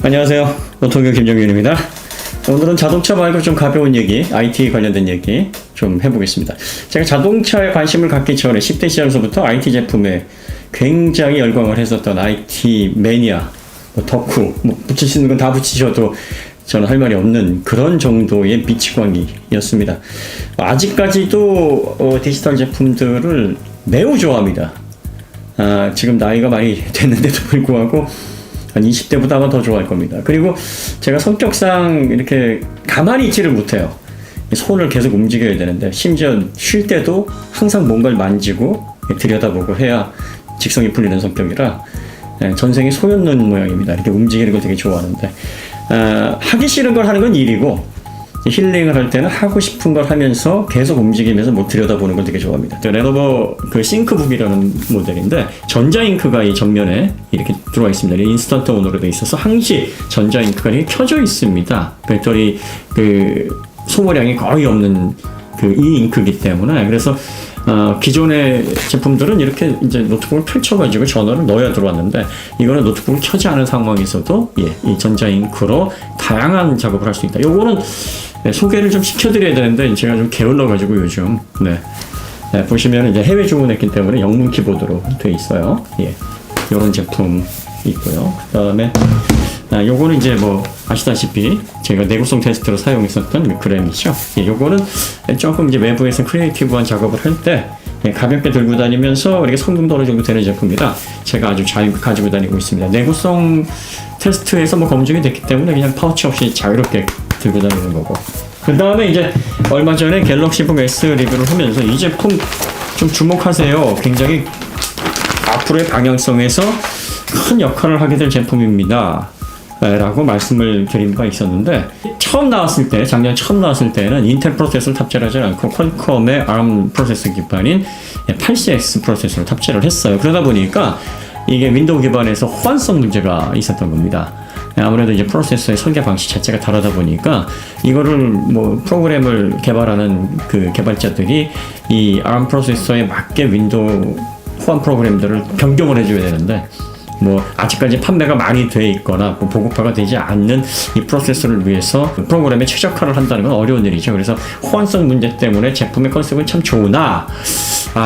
안녕하세요. 오토교 김정윤입니다. 오늘은 자동차 말고 좀 가벼운 얘기, IT 관련된 얘기 좀 해보겠습니다. 제가 자동차에 관심을 갖기 전에 10대 시절서부터 IT 제품에 굉장히 열광을 했었던 IT 매니아, 덕후, 붙일 수 있는 건 다 붙이셔도 저는 할 말이 없는 그런 정도의 미치광이였습니다. 아직까지도 디지털 제품들을 매우 좋아합니다. 지금 나이가 많이 됐는데도 불구하고 한 20대보다 아마 더 좋아할 겁니다. 그리고 제가 성격상 이렇게 가만히 있지를 못해요. 손을 계속 움직여야 되는데 심지어 쉴 때도 항상 뭔가를 만지고 들여다보고 해야 직성이 풀리는 성격이라 전생에 소였는 모양입니다. 이렇게 움직이는 걸 되게 좋아하는데 하기 싫은 걸 하는 건 일이고 힐링을 할 때는 하고 싶은 걸 하면서 계속 움직이면서 들여다보는 걸 되게 좋아합니다. 레노버 그 싱크북이라는 모델인데 전자잉크가 이 전면에 이렇게 들어와 있습니다. 인스턴트 온으로 되어 있어서 항시 전자잉크가 이렇게 켜져 있습니다. 배터리 그 소모량이 거의 없는 그 이 잉크이기 때문에 그래서 기존의 제품들은 이렇게 이제 노트북을 펼쳐가지고 전원을 넣어야 들어왔는데 이거는 노트북을 켜지 않은 상황에서도 이 전자잉크로 다양한 작업을 할 수 있다. 요거는 소개를 좀 시켜드려야 되는데 제가 좀 게을러가지고 요즘 보시면 이제 해외 주문했기 때문에 영문 키보드로 되어 있어요. 요런 제품 있고요. 그 다음에 요거는 이제 아시다시피 제가 내구성 테스트로 사용했었던 그램이죠. 요거는 조금 이제 외부에서 크리에이티브한 작업을 할 때 가볍게 들고 다니면서 이렇게 성능도 어느 정도 되는 제품이라 제가 아주 잘 가지고 다니고 있습니다. 내구성 테스트에서 검증이 됐기 때문에 그냥 파우치 없이 자유롭게 들고 다니는 거고. 그 다음에 이제 얼마 전에 갤럭시북 S 리뷰를 하면서 이 제품 좀 주목하세요. 굉장히 앞으로의 방향성에서 큰 역할을 하게 될 제품입니다. 라고 말씀을 드린 바 있었는데 작년 처음 나왔을 때는 인텔 프로세서를 탑재를 하지 않고 퀄컴의 ARM 프로세서 기반인 8CX 프로세서를 탑재를 했어요. 그러다 보니까 이게 윈도우 기반에서 호환성 문제가 있었던 겁니다. 아무래도 이제 프로세서의 설계 방식 자체가 다르다 보니까 이거를 프로그램을 개발하는 그 개발자들이 이 ARM 프로세서에 맞게 윈도우 호환 프로그램들을 변경을 해줘야 되는데 아직까지 판매가 많이 돼 있거나 보급화가 되지 않는 이 프로세서를 위해서 프로그램에 최적화를 한다는 건 어려운 일이죠. 그래서 호환성 문제 때문에 제품의 컨셉은 참 좋으나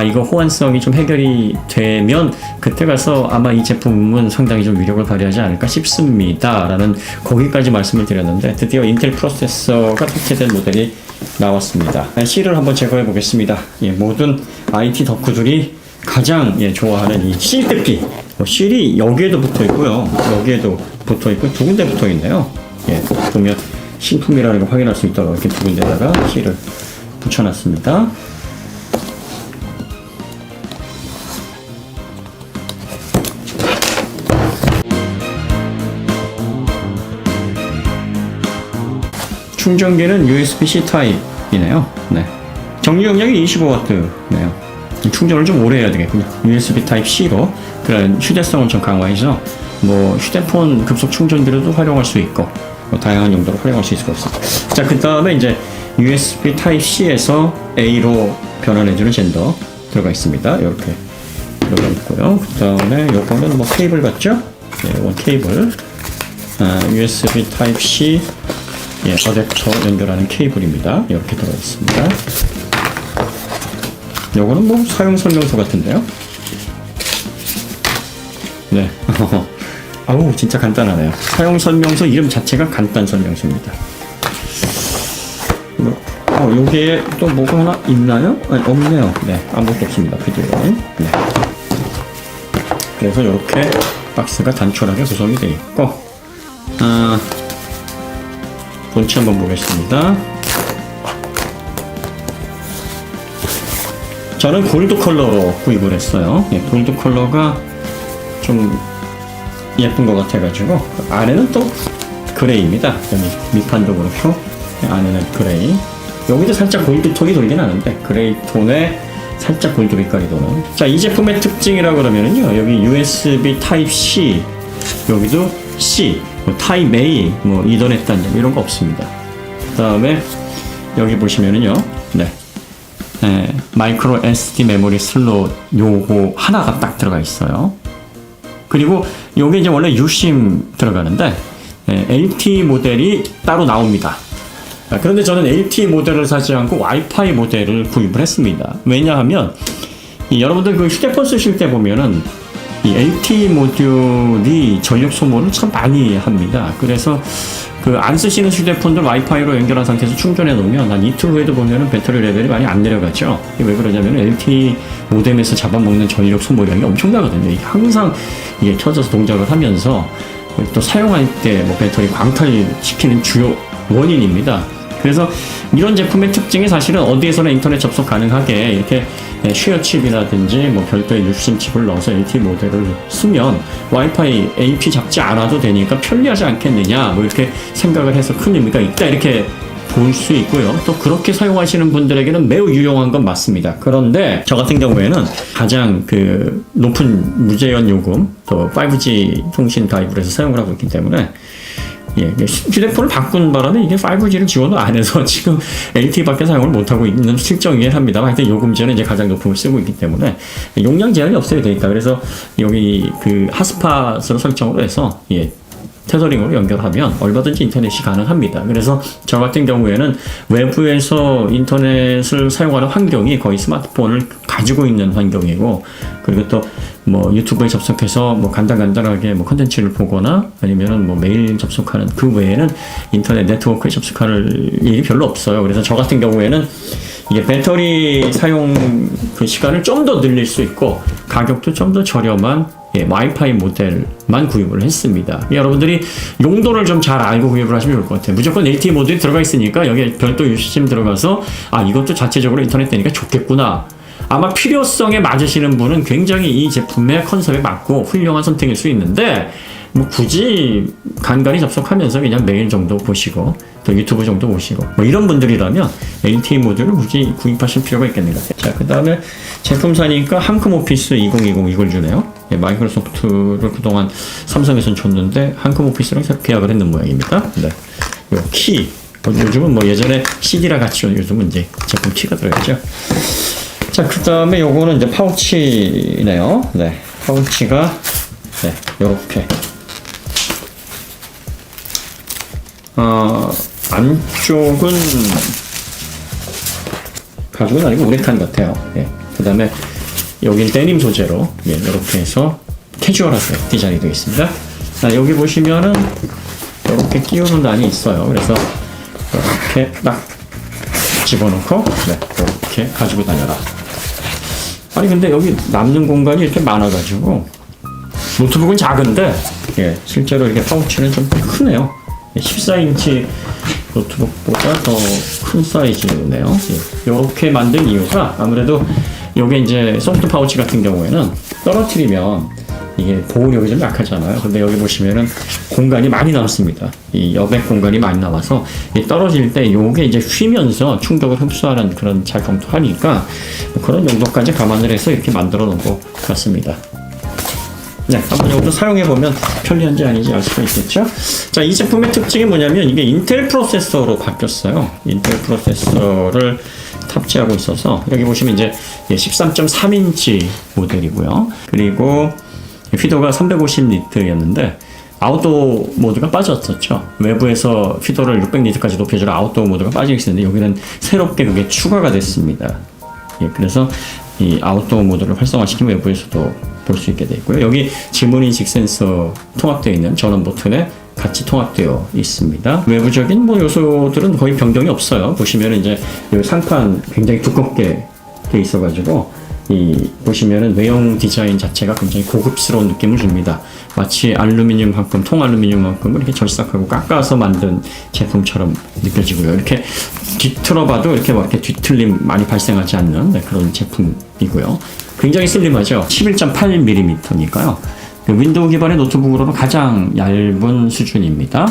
이거 호환성이 좀 해결이 되면 그때 가서 아마 이 제품은 상당히 좀 위력을 발휘하지 않을까 싶습니다. 라는 거기까지 말씀을 드렸는데 드디어 인텔 프로세서가 탑재된 모델이 나왔습니다. C를 한번 제거해 보겠습니다. 모든 IT 덕후들이 가장 좋아하는 이 C 뜯기. C이 여기에도 붙어 있고요. 여기에도 붙어 있고 두 군데 붙어 있네요. 보면 신품이라는 걸 확인할 수 있도록 이렇게 두 군데다가 C를 붙여놨습니다. 충전기는 USB-C 타입이네요. 정류 용량이 25W네요. 충전을 좀 오래 해야 되겠군요. USB Type-C로 그런 휴대성을 좀 강화해서 휴대폰 급속 충전기로도 활용할 수 있고 다양한 용도로 활용할 수 있을 것 같습니다. 자, 그 다음에 이제 USB Type-C에서 A로 변환해주는 젠더 들어가 있습니다. 이렇게 들어가 있고요. 그 다음에 요거는 케이블 같죠? 이건 케이블. USB Type-C 어댑터 연결하는 케이블입니다. 이렇게 들어가 있습니다. 요거는 사용 설명서 같은데요? 아우, 진짜 간단하네요. 사용 설명서 이름 자체가 간단 설명서입니다. 여기에 또 뭐가 하나 있나요? 없네요. 아무것도 없습니다. 비디오는. 그래서 이렇게 박스가 단촐하게 구성이 되어 있고, 본체 한번 보겠습니다. 저는 골드 컬러로 구입을 했어요. 골드 컬러가 좀 예쁜 것 같아가지고 안에는 또 그레이입니다. 여기 밑판도 그렇고 안에는 그레이. 여기도 살짝 골드 톤이 돌긴 하는데 그레이 톤에 살짝 골드 빛깔이 도는. 자, 이 제품의 특징이라 그러면은요, 여기 USB Type-C, 여기도 C, Type-A, 이더넷 단자 이런 거 없습니다. 그 다음에 여기 보시면은요, 마이크로 SD 메모리 슬롯 요거 하나가 딱 들어가 있어요. 그리고 요게 이제 원래 유심 들어가는데 LTE 모델이 따로 나옵니다. 그런데 저는 LTE 모델을 사지 않고 와이파이 모델을 구입을 했습니다. 왜냐하면 여러분들 그 휴대폰 쓰실 때 보면은 이 LTE 모듈이 전력 소모를 참 많이 합니다. 그래서 그 안 쓰시는 휴대폰들 와이파이로 연결한 상태에서 충전해 놓으면 한 이틀 후에도 보면은 배터리 레벨이 많이 안 내려가죠. 이게 왜 그러냐면 LTE 모뎀에서 잡아먹는 전력 소모량이 엄청나거든요. 이게 항상 이게 켜져서 동작을 하면서 또 사용할 때 뭐 배터리 광탈시키는 주요 원인입니다. 그래서 이런 제품의 특징이 사실은 어디에서나 인터넷 접속 가능하게 이렇게 쉐어 칩이라든지 뭐 별도의 유심 칩을 넣어서 LTE 모델을 쓰면 와이파이 AP 잡지 않아도 되니까 편리하지 않겠느냐 뭐 이렇게 생각을 해서 큰 의미가 있다 이렇게 볼 수 있고요. 또 그렇게 사용하시는 분들에게는 매우 유용한 건 맞습니다. 그런데 저 같은 경우에는 가장 그 높은 무제한 요금 또 5G 통신 가입을 해서 사용을 하고 있기 때문에 휴대폰을 바꾼 바람에 이게 5G를 지원을 안 해서 지금 LTE밖에 사용을 못하고 있는 실정이긴 합니다만 하여튼 요금제는 이제 가장 높은 걸 쓰고 있기 때문에 용량 제한이 없어야 되니까 그래서 여기 그 핫스팟으로 설정을 해서 테더링으로 연결하면 얼마든지 인터넷이 가능합니다. 그래서 저 같은 경우에는 외부에서 인터넷을 사용하는 환경이 거의 스마트폰을 가지고 있는 환경이고 그리고 또 뭐 유튜브에 접속해서 뭐 간단하게 뭐 컨텐츠를 보거나 아니면은 뭐 메일 접속하는 그 외에는 인터넷 네트워크에 접속할 일이 별로 없어요. 그래서 저 같은 경우에는 이게 배터리 사용 그 시간을 좀 더 늘릴 수 있고 가격도 좀 더 저렴한 와이파이 모델만 구입을 했습니다. 여러분들이 용도를 좀 잘 알고 구입을 하시면 좋을 것 같아요. 무조건 LTE 모듈이 들어가 있으니까 여기에 별도 유심 들어가서 이것도 자체적으로 인터넷 되니까 좋겠구나. 아마 필요성에 맞으시는 분은 굉장히 이 제품의 컨셉에 맞고 훌륭한 선택일 수 있는데 뭐 굳이 간간히 접속하면서 그냥 메일 정도 보시고 또 유튜브 정도 보시고 뭐 이런 분들이라면 LTE 모듈을 굳이 구입하실 필요가 있겠는가. 자, 그 다음에 제품사니까 한컴 오피스 2020 이걸 주네요. 마이크로소프트를 그동안 삼성에선 줬는데 한컴 오피스랑 새로 계약을 했는 모양입니다. 네. 요 키. 요즘은 뭐 예전에 CD랑 같이 오는 요즘은 이제 제품 키가 들어가죠. 자, 그 다음에 요거는 이제 파우치네요. 네. 파우치가 요렇게. 안쪽은 가죽은 아니고 우레탄 같아요. 그 다음에 여기는 데님 소재로 이렇게 해서 캐주얼하게 디자인이 되어 있습니다. 여기 보시면은 이렇게 끼우는 단이 있어요. 그래서 이렇게 딱 집어넣고 이렇게 가지고 다녀라. 아니 근데 여기 남는 공간이 이렇게 많아가지고 노트북은 작은데 실제로 이렇게 파우치는 좀 크네요. 14인치 노트북보다 더 큰 사이즈네요. 이렇게 만든 이유가 아무래도 이게 이제 소프트 파우치 같은 경우에는 떨어뜨리면 이게 보호력이 좀 약하잖아요. 근데 여기 보시면은 공간이 많이 남습니다. 이 여백 공간이 많이 남아서 떨어질 때 요게 이제 휘면서 충격을 흡수하는 그런 작용도 하니까 그런 용도까지 감안을 해서 이렇게 만들어 놓은 것 같습니다. 한번 이것도 사용해보면 편리한지 아닌지 알 수가 있겠죠? 자, 이 제품의 특징이 뭐냐면 이게 인텔 프로세서로 바뀌었어요. 인텔 프로세서를 탑재하고 있어서 여기 보시면 이제 13.3인치 모델이고요. 그리고 휘도가 350니트였는데 아웃도어 모드가 빠졌었죠. 외부에서 휘도를 600니트까지 높여주는 아웃도어 모드가 빠져 있었는데 여기는 새롭게 그게 추가가 됐습니다. 그래서 이 아웃도어 모드를 활성화시키면 외부에서도 볼 수 있게 되어 있고요. 여기 지문인식 센서 통합되어 있는 전원 버튼에 같이 통합되어 있습니다. 외부적인 뭐 요소들은 거의 변경이 없어요. 보시면 이제 이 상판 굉장히 두껍게 되어 있어가지고 보시면은 외형 디자인 자체가 굉장히 고급스러운 느낌을 줍니다. 마치 알루미늄만큼, 통알루미늄만큼을 이렇게 절삭하고 깎아서 만든 제품처럼 느껴지고요. 이렇게 뒤틀어봐도 이렇게 막 이렇게 뒤틀림 많이 발생하지 않는 그런 제품이고요. 굉장히 슬림하죠. 11.8mm니까요. 윈도우 기반의 노트북으로는 가장 얇은 수준입니다.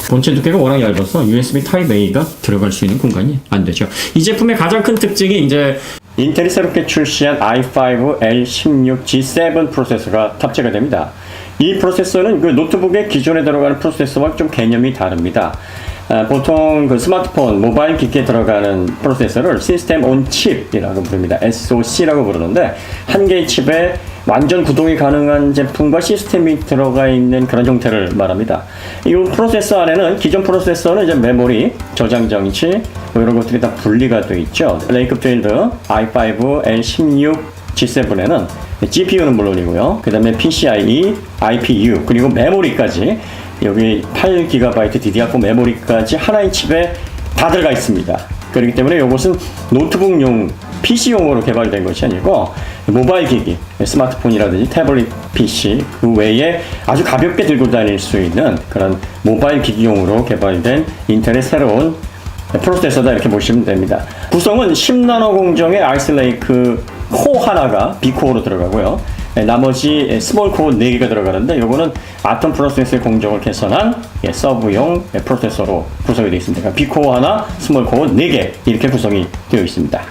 본체 두께가 워낙 얇아서 USB Type-A가 들어갈 수 있는 공간이 안 되죠. 이 제품의 가장 큰 특징이 이제 인텔이 새롭게 출시한 i5 L16 G7 프로세서가 탑재가 됩니다. 이 프로세서는 그 노트북의 기존에 들어가는 프로세서와 좀 개념이 다릅니다. 보통 그 스마트폰, 모바일 기기에 들어가는 프로세서를 시스템 온 칩이라고 부릅니다. SoC라고 부르는데 한 개의 칩에 완전 구동이 가능한 제품과 시스템이 들어가 있는 그런 형태를 말합니다. 이 프로세서 안에는 기존 프로세서는 이제 메모리, 저장 장치 뭐 이런 것들이 다 분리가 되어 있죠. 레이크필드 i5, L16, G7에는 GPU는 물론이고요. 그 다음에 PCIe, IPU 그리고 메모리까지 여기 8GB DDR4 메모리까지 하나의 칩에 다 들어가 있습니다. 그렇기 때문에 이것은 노트북용 PC용으로 개발된 것이 아니고 모바일 기기, 스마트폰이라든지 태블릿 PC 그 외에 아주 가볍게 들고 다닐 수 있는 그런 모바일 기기용으로 개발된 인텔의 새로운 프로세서다 이렇게 보시면 됩니다. 구성은 10나노 공정의 아이스레이크 코어 하나가 B코어로 들어가고요. 나머지 스몰 코어 4개가 들어가는데 이거는 아톰 프로세서의 공정을 개선한 서브용 프로세서로 구성이 되어 있습니다. B코어 하나, 스몰 코어 4개 이렇게 구성이 되어 있습니다.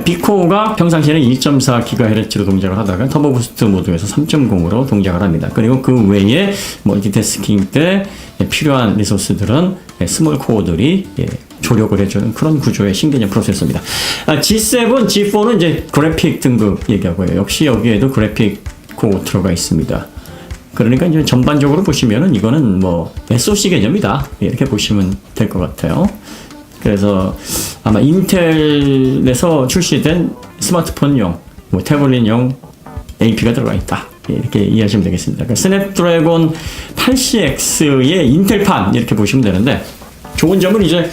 B코어가 평상시에는 1.4GHz로 동작을 하다가 터보 부스트 모드에서 3.0으로 동작을 합니다. 그리고 그 외에 멀티태스킹 때 필요한 리소스들은 스몰 코어들이 조력을 해주는 그런 구조의 신개념 프로세서입니다. G7, G4는 이제 그래픽 등급 얘기하고요. 역시 여기에도 그래픽 코어 들어가 있습니다. 그러니까 이제 전반적으로 보시면은 이거는 뭐 SoC 개념이다 이렇게 보시면 될 것 같아요. 그래서 아마 인텔에서 출시된 스마트폰용, 뭐 태블릿용 AP가 들어가 있다. 이렇게 이해하시면 되겠습니다. 그러니까 스냅드래곤 8CX의 인텔판 이렇게 보시면 되는데 좋은 점은 이제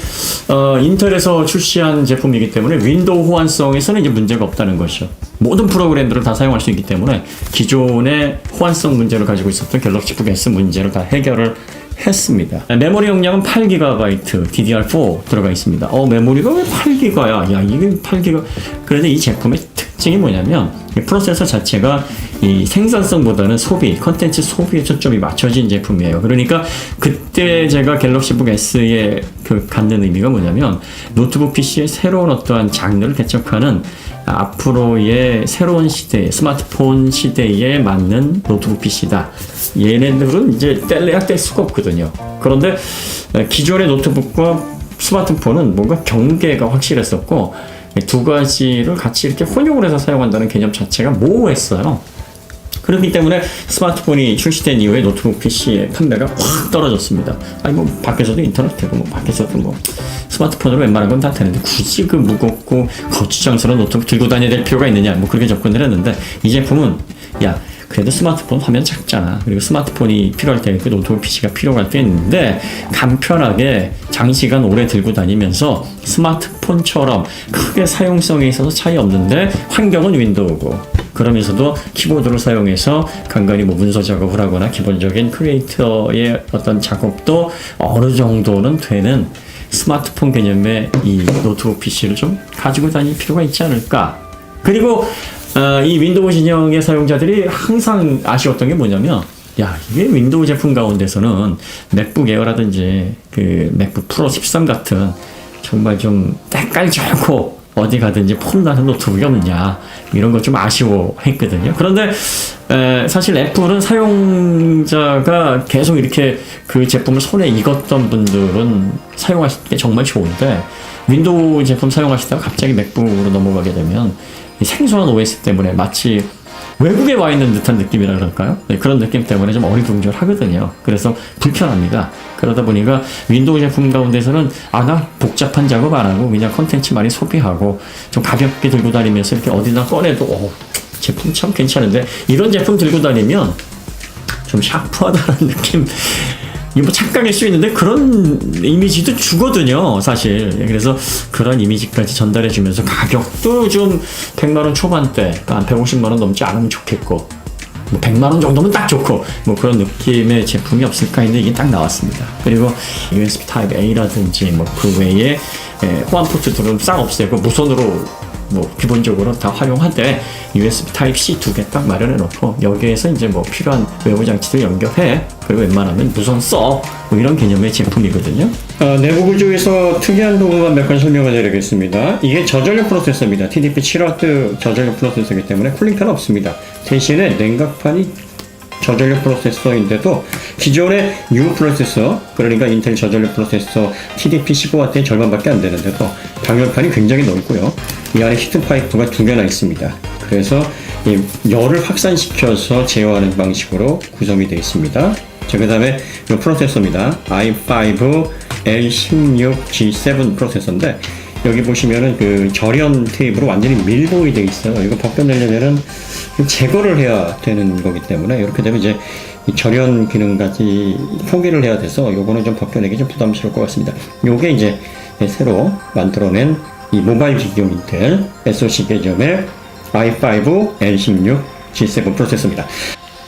인텔에서 출시한 제품이기 때문에 윈도우 호환성에서는 이제 문제가 없다는 것이죠. 모든 프로그램들을 다 사용할 수 있기 때문에 기존의 호환성 문제를 가지고 있었던 갤럭시북 S 문제를 다 해결을 했습니다. 메모리 용량은 8GB DDR4 들어가 있습니다. 메모리가 왜 8GB야? 야, 이게 8GB. 그런데 이 제품의 특징이 뭐냐면 이 프로세서 자체가 이 생산성보다는 소비, 컨텐츠 소비에 초점이 맞춰진 제품이에요. 그러니까 그때 제가 갤럭시북 S에 갖는 의미가 뭐냐면 노트북 PC의 새로운 어떠한 장르를 개척하는 앞으로의 새로운 시대, 스마트폰 시대에 맞는 노트북 PC다. 얘네들은 이제 뗄래야 뗄 수가 없거든요. 그런데 기존의 노트북과 스마트폰은 뭔가 경계가 확실했었고 두 가지를 같이 이렇게 혼용을 해서 사용한다는 개념 자체가 모호했어요. 그렇기 때문에 스마트폰이 출시된 이후에 노트북 PC의 판매가 확 떨어졌습니다. 아니 뭐 밖에서도 인터넷 되고 뭐 밖에서도 뭐 스마트폰으로 웬만한 건 다 되는데 굳이 그 무겁고 거추장스러운 노트북 들고 다녀야 될 필요가 있느냐 뭐 그렇게 접근을 했는데 이 제품은 야 그래도 스마트폰 화면 작잖아. 그리고 스마트폰이 필요할 때 그 노트북 PC가 필요할 때 있는데 간편하게 장시간 오래 들고 다니면서 스마트폰처럼 크게 사용성에 있어서 차이 없는데 환경은 윈도우고 그러면서도 키보드를 사용해서 간간히 뭐 문서 작업을 하거나 기본적인 크리에이터의 어떤 작업도 어느 정도는 되는 스마트폰 개념의 이 노트북 PC를 좀 가지고 다닐 필요가 있지 않을까. 그리고 이 윈도우 진영의 사용자들이 항상 아쉬웠던 게 뭐냐면 야 이게 윈도우 제품 가운데서는 맥북 에어라든지 그 맥북 프로 13 같은 정말 좀 때깔 좋고 어디 가든지 폼나는 노트북이 없냐 이런 거 좀 아쉬워했거든요. 그런데 사실 애플은 사용자가 계속 이렇게 그 제품을 손에 익었던 분들은 사용하실 때 정말 좋은데 윈도우 제품 사용하시다가 갑자기 맥북으로 넘어가게 되면 생소한 OS 때문에 마치 외국에 와 있는 듯한 느낌이라 그럴까요? 네, 그런 느낌 때문에 좀 어리둥절하거든요. 그래서 불편합니다. 그러다 보니까 윈도우 제품 가운데서는 나 복잡한 작업 안 하고 그냥 컨텐츠 많이 소비하고 좀 가볍게 들고 다니면서 이렇게 어디나 꺼내도 제품 참 괜찮은데 이런 제품 들고 다니면 좀 샤프하다는 느낌 이거 뭐 착각일 수 있는데 그런 이미지도 주거든요 사실. 그래서 그런 이미지까지 전달해 주면서 가격도 좀 100만원 초반대 한 150만원 넘지 않으면 좋겠고 뭐 100만원 정도면 딱 좋고 뭐 그런 느낌의 제품이 없을까 했는데 이게 딱 나왔습니다. 그리고 USB Type-A라든지 뭐 그 외에 호환 포트들은 싹 없애고 무선으로 뭐 기본적으로 다 활용하되 USB Type-C 2개 딱 마련해 놓고 여기에서 이제 뭐 필요한 외부 장치들 연결해 그리고 웬만하면 무선 써 뭐 이런 개념의 제품이거든요. 내부 구조에서 특이한 부분만 몇 가지 설명을 드리겠습니다. 이게 저전력 프로세서입니다. TDP 7W 저전력 프로세서이기 때문에 쿨링팬은 없습니다. 대신에 냉각판이 저전력 프로세서인데도 기존의 U 프로세서, 그러니까 인텔 저전력 프로세서 TDP 15W의 절반밖에 안 되는데도 방열판이 굉장히 넓고요. 이 안에 히트 파이프가 2개나 있습니다. 그래서 이 열을 확산시켜서 제어하는 방식으로 구성이 되어 있습니다. 자, 그 다음에 이 프로세서입니다. i5 L16G7 프로세서인데, 여기 보시면은 그 절연 테이프로 완전히 밀봉이 되어 있어요. 이거 벗겨내려면은 제거를 해야 되는 거기 때문에, 이렇게 되면 이제 이 절연 기능까지 포기를 해야 돼서 요거는 좀 벗겨내기 좀 부담스러울 것 같습니다. 요게 이제 새로 만들어낸 이 모바일 기기용 인텔 SoC 개념의 i5 L16G7 프로세서입니다.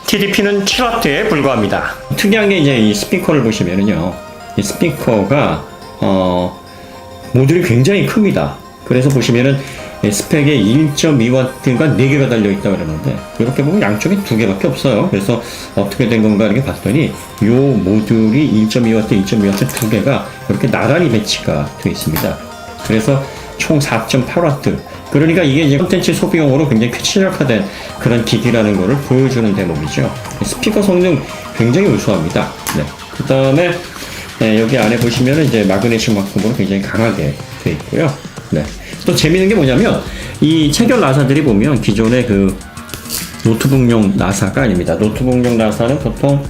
TDP는 7W에 불과합니다. 특이한 게 이제 이 스피커를 보시면은요, 이 스피커가 모듈이 굉장히 큽니다. 그래서 보시면은 스펙에 1.2W가 4개가 달려있다고 그러는데, 이렇게 보면 양쪽에 2개밖에 없어요. 그래서 어떻게 된 건가 이렇게 봤더니, 요 모듈이 1.2W, 2.2W 2개가 이렇게 나란히 배치가 되어 있습니다. 그래서 총 4.8W. 그러니까 이게 이제 콘텐츠 소비용으로 굉장히 최적화된 그런 기기라는 것을 보여주는 대목이죠. 스피커 성능 굉장히 우수합니다. 네. 그 다음에 여기 안에 보시면은 이제 마그네슘 화품으로 굉장히 강하게 되어 있고요. 네. 또 재미있는 게 뭐냐면, 이 체결 나사들이 보면 기존의 그 노트북용 나사가 아닙니다. 노트북용 나사는 보통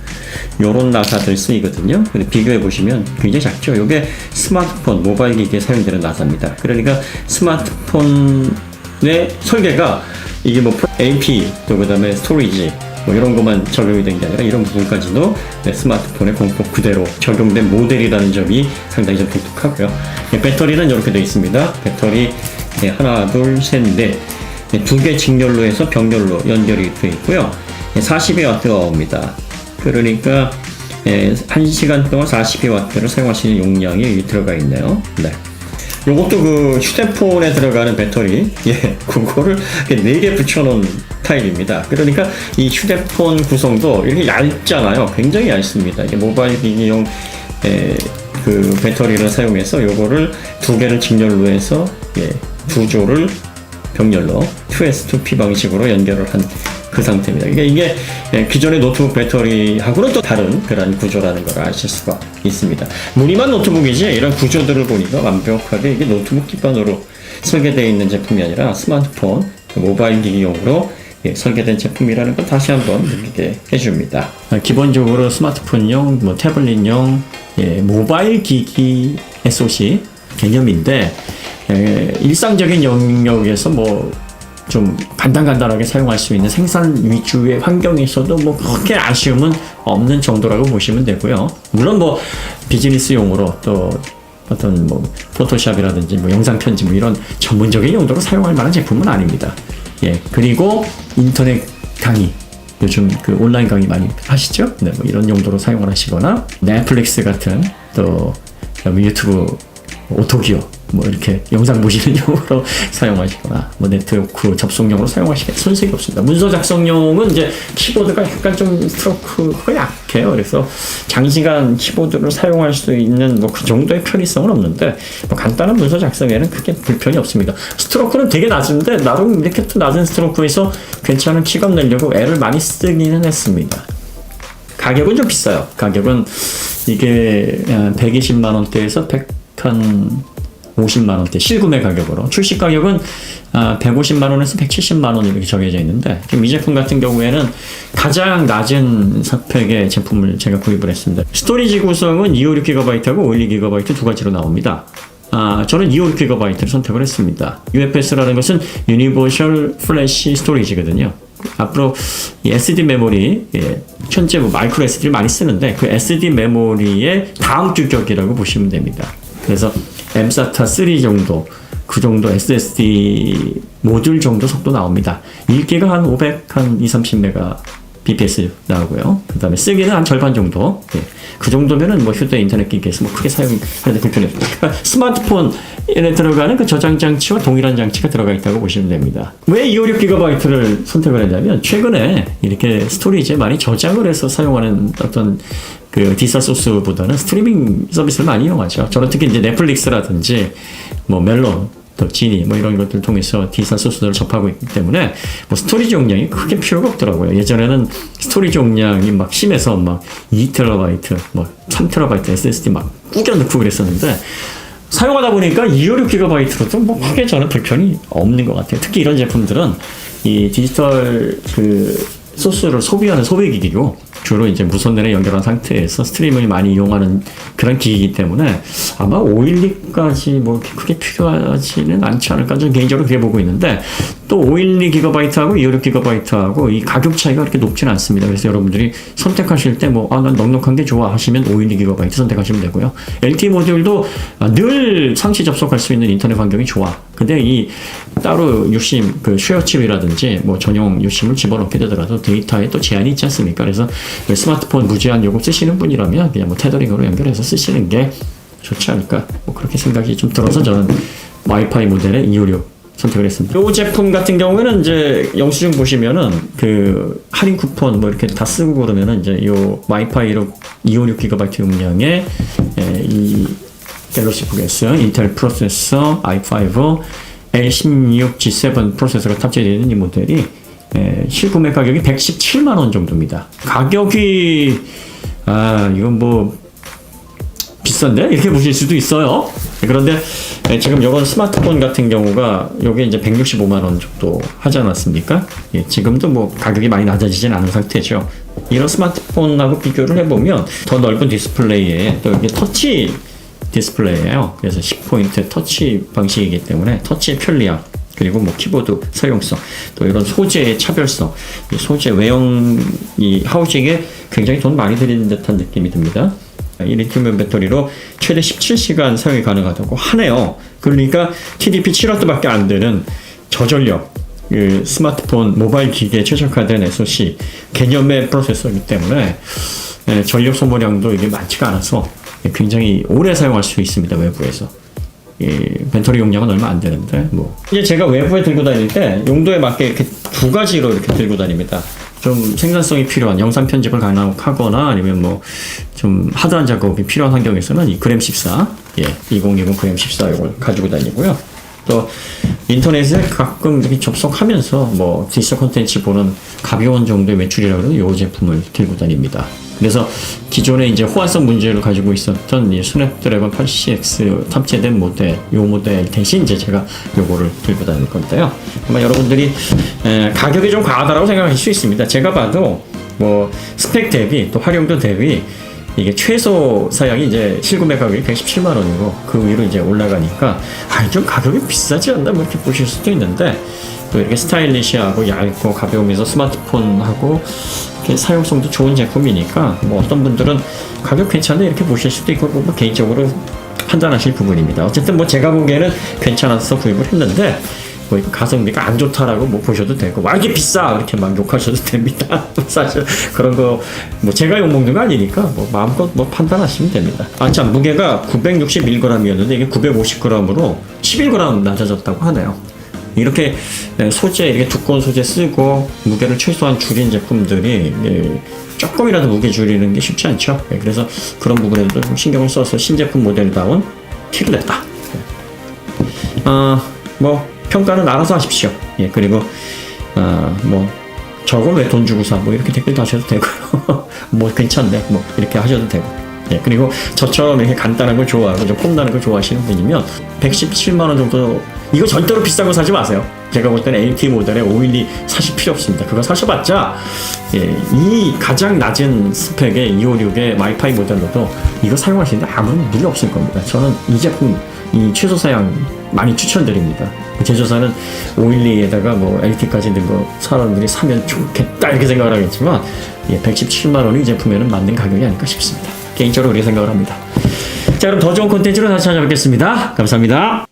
요런 나사들 쓰이거든요. 근데 비교해 보시면 굉장히 작죠. 이게 스마트폰, 모바일 기기에 사용되는 나사입니다. 그러니까 스마트폰의 설계가 이게 뭐 AP, 또 그 다음에 스토리지, 뭐 이런 것만 적용이 된 게 아니라 이런 부분까지도 스마트폰에 공법 그대로 적용된 모델이라는 점이 상당히 좀 독특하고요. 배터리는 이렇게 되어 있습니다. 배터리 하나, 둘, 셋, 넷, 2개 직렬로 해서 병렬로 연결이 되어 있고요. 42W입니다. 그러니까 1시간 동안 42W를 사용할 수 있는 용량이 들어가 있네요. 네. 요것도 그 휴대폰에 들어가는 배터리, 그거를 4개 붙여놓은 타입입니다. 그러니까 이 휴대폰 구성도 이렇게 얇잖아요. 굉장히 얇습니다. 이게 모바일 기기용 그 배터리를 사용해서 요거를 2개를 직렬로 해서 2조를 병렬로 2S2P 방식으로 연결을 한 그 상태입니다. 이게 기존의 노트북 배터리하고는 또 다른 그런 구조라는 걸 아실 수가 있습니다. 무늬만 노트북이지 이런 구조들을 보니까 완벽하게 이게 노트북 기반으로 설계되어 있는 제품이 아니라 스마트폰, 모바일 기기용으로 설계된 제품이라는 걸 다시 한번 느끼게 해줍니다. 기본적으로 스마트폰용, 뭐 태블릿용, 모바일 기기 SoC 개념인데, 일상적인 영역에서 뭐 좀 간단하게 사용할 수 있는 생산 위주의 환경에서도 뭐 그렇게 아쉬움은 없는 정도라고 보시면 되고요. 물론 뭐 비즈니스용으로 또 어떤 뭐 포토샵이라든지 뭐 영상 편집 뭐 이런 전문적인 용도로 사용할 만한 제품은 아닙니다. 그리고 인터넷 강의, 요즘 그 온라인 강의 많이 하시죠? 네, 뭐 이런 용도로 사용을 하시거나, 넷플릭스 같은 또 유튜브 오토기어 뭐 이렇게 영상 보시는 용으로 사용하시거나, 뭐 네트워크 접속용으로 사용하시기 손색이 없습니다. 문서 작성용은 이제 키보드가 약간 좀 스트로크가 약해요. 그래서 장시간 키보드를 사용할 수 있는 뭐 그 정도의 편의성은 없는데, 뭐 간단한 문서 작성에는 크게 불편이 없습니다. 스트로크는 되게 낮은데 나름 이렇게 또 낮은 스트로크에서 괜찮은 킥업 내려고 애를 많이 쓰기는 했습니다. 가격은 좀 비싸요. 가격은 이게 120만 원대에서 50만 원대 실구매 가격으로, 출시 가격은 150만 원에서 170만 원 이렇게 정해져 있는데, 지금 이 제품 같은 경우에는 가장 낮은 스펙의 제품을 제가 구입을 했습니다. 스토리지 구성은 256GB하고 512GB 두 가지로 나옵니다. 저는 256GB를 선택을 했습니다. UFS라는 것은 Universal Flash Storage거든요. 앞으로 이 SD 메모리, 현재 뭐 마이크로 SD를 많이 쓰는데 그 SD 메모리의 다음 규격이라고 보시면 됩니다. 그래서 mSATA 3 정도, 그 정도 SSD 모듈 정도 속도 나옵니다. 읽기가 한 230메가 bps 나오고요. 그 다음에 쓰기는 한 절반 정도. 그 정도면은 뭐 휴대 인터넷 기기에서 뭐 크게 사용하는데 불편이 없습니다. 그러니까 스마트폰에 들어가는 그 저장 장치와 동일한 장치가 들어가 있다고 보시면 됩니다. 왜 256GB를 선택을 했냐면, 최근에 이렇게 스토리지에 많이 저장을 해서 사용하는 어떤 그 디사 소스보다는 스트리밍 서비스를 많이 이용하죠. 저는 특히 이제 넷플릭스라든지 뭐 멜론, 또 지니 뭐 이런 것들 통해서 디지털 소스들을 접하고 있기 때문에 뭐 스토리지 용량이 크게 필요가 없더라고요. 예전에는 스토리지 용량이 막 심해서 막 2TB, 뭐 3TB SSD 막 꾸겨 넣고 그랬었는데 사용하다 보니까 256GB로도 뭐 크게 저는 불편이 없는 것 같아요. 특히 이런 제품들은 이 디지털 그 소스를 소비하는 소비기기고 주로 이제 무선넷에 연결한 상태에서 스트리밍을 많이 이용하는 그런 기기이기 때문에 아마 512까지 뭐 크게 필요하지는 않지 않을까 저는 개인적으로 그렇게 보고 있는데 또 512GB하고 256GB하고 이 가격 차이가 그렇게 높지는 않습니다. 그래서 여러분들이 선택하실 때 뭐 난 넉넉한 게 좋아 하시면 512GB 선택하시면 되고요. LTE 모듈도 늘 상시 접속할 수 있는 인터넷 환경이 좋아. 근데 이 따로 유심 그 쉐어칩이라든지 뭐 전용 유심을 집어넣게 되더라도 데이터에 또 제한이 있지 않습니까? 그래서 스마트폰 무제한 요금 쓰시는 분이라면 그냥 뭐 테더링으로 연결해서 쓰시는 게 좋지 않을까? 뭐 그렇게 생각이 좀 들어서 저는 와이파이 모델의 256 선택을 했습니다. 이 제품 같은 경우에는 이제 영수증 보시면은 그 할인 쿠폰 뭐 이렇게 다 쓰고 그러면은 이제 요 와이파이로 256GB 용량의 이 갤럭시 북 S 인텔 프로세서 i5 L16G7 프로세서가 탑재되어 있는 이 모델이 실구매 가격이 117만원 정도입니다. 가격이 이건 뭐 비싼데? 이렇게 보실 수도 있어요. 그런데 지금 이런 스마트폰 같은 경우가 요게 이제 165만원 정도 하지 않았습니까? 지금도 뭐 가격이 많이 낮아지진 않은 상태죠. 이런 스마트폰하고 비교를 해보면 더 넓은 디스플레이에 또 이게 터치 디스플레이예요. 그래서 10포인트 터치 방식이기 때문에 터치의 편리함 그리고 뭐 키보드 사용성 또 이런 소재의 차별성 이 소재 외형 이 하우징에 굉장히 돈 많이 들이는 듯한 느낌이 듭니다. 이 리튬이온 배터리로 최대 17시간 사용이 가능하다고 하네요. 그러니까 TDP 7W밖에 안 되는 저전력 그 스마트폰 모바일 기기에 최적화된 SoC 개념의 프로세서이기 때문에 전력 소모량도 이게 많지가 않아서 굉장히 오래 사용할 수 있습니다. 외부에서 배터리 용량은 얼마 안 되는데 뭐 이제 제가 외부에 들고 다닐 때 용도에 맞게 이렇게 두 가지로 이렇게 들고 다닙니다. 좀 생산성이 필요한 영상 편집을 가능하거나 아니면 뭐 좀 하드한 작업이 필요한 환경에서는 이 그램 14 2020 그램 14 이걸 가지고 다니고요. 또 인터넷에 가끔 이렇게 접속하면서 뭐 디지털 콘텐츠 보는 가벼운 정도의 매출이라고 해서 이 제품을 들고 다닙니다. 그래서 기존에 이제 호환성 문제를 가지고 있었던 이 스냅드래곤 80X 탑재된 모델, 이 모델 대신 이제 제가 요거를 들고 다닐 건데요. 아마 여러분들이 가격이 좀 과하다라고 생각하실 수 있습니다. 제가 봐도 뭐 스펙 대비 또 활용도 대비 이게 최소 사양이 이제 실구매 가격이 117만 원이고 그 위로 이제 올라가니까 좀 가격이 비싸지 않나 뭐 이렇게 보실 수도 있는데 또 이렇게 스타일리시하고 얇고 가벼우면서 스마트폰하고 이렇게 사용성도 좋은 제품이니까 뭐 어떤 분들은 가격 괜찮네 이렇게 보실 수도 있고 뭐 개인적으로 판단하실 부분입니다. 어쨌든 뭐 제가 보기에는 괜찮아서 구입을 했는데 뭐 가성비가 안 좋다라고 뭐 보셔도 되고 와 이게 비싸 이렇게 막 욕하셔도 됩니다. 사실 그런 거 뭐 제가 욕 먹는 거 아니니까 뭐 마음껏 뭐 판단하시면 됩니다. 참 무게가 961g이었는데 이게 950g으로 11g 낮아졌다고 하네요. 이렇게 소재 이렇게 두꺼운 소재 쓰고 무게를 최소한 줄인 제품들이 조금이라도 무게 줄이는 게 쉽지 않죠. 그래서 그런 부분에도 좀 신경을 써서 신제품 모델다운 티를 냈다. 뭐 평가는 알아서 하십시오. 그리고 뭐 저걸 왜 돈 주고 사? 뭐 이렇게 댓글 다셔도 되고요. 뭐 괜찮네. 뭐 이렇게 하셔도 되고. 그리고 저처럼 이렇게 간단한 걸 좋아하고 좀 폼나는 걸 좋아하시는 분이면 117만 원 정도 이거 절대로 비싼 거 사지 마세요. 제가 볼 때는 LTE 모델에 512 사실 필요 없습니다. 그거 사셔봤자 이 가장 낮은 스펙의 256의 와이파이 모델로도 이거 사용하시는데 아무런 무리 없을 겁니다. 저는 이 제품 이 최소 사양 많이 추천드립니다. 제조사는 512에다가 뭐 LTE까지 넣은 거 사람들이 사면 좋겠다 이렇게 생각을 하겠지만 117만 원이 이 제품에는 맞는 가격이 아닐까 싶습니다. 개인적으로 그렇게 생각을 합니다. 자, 그럼 더 좋은 콘텐츠로 다시 찾아뵙겠습니다. 감사합니다.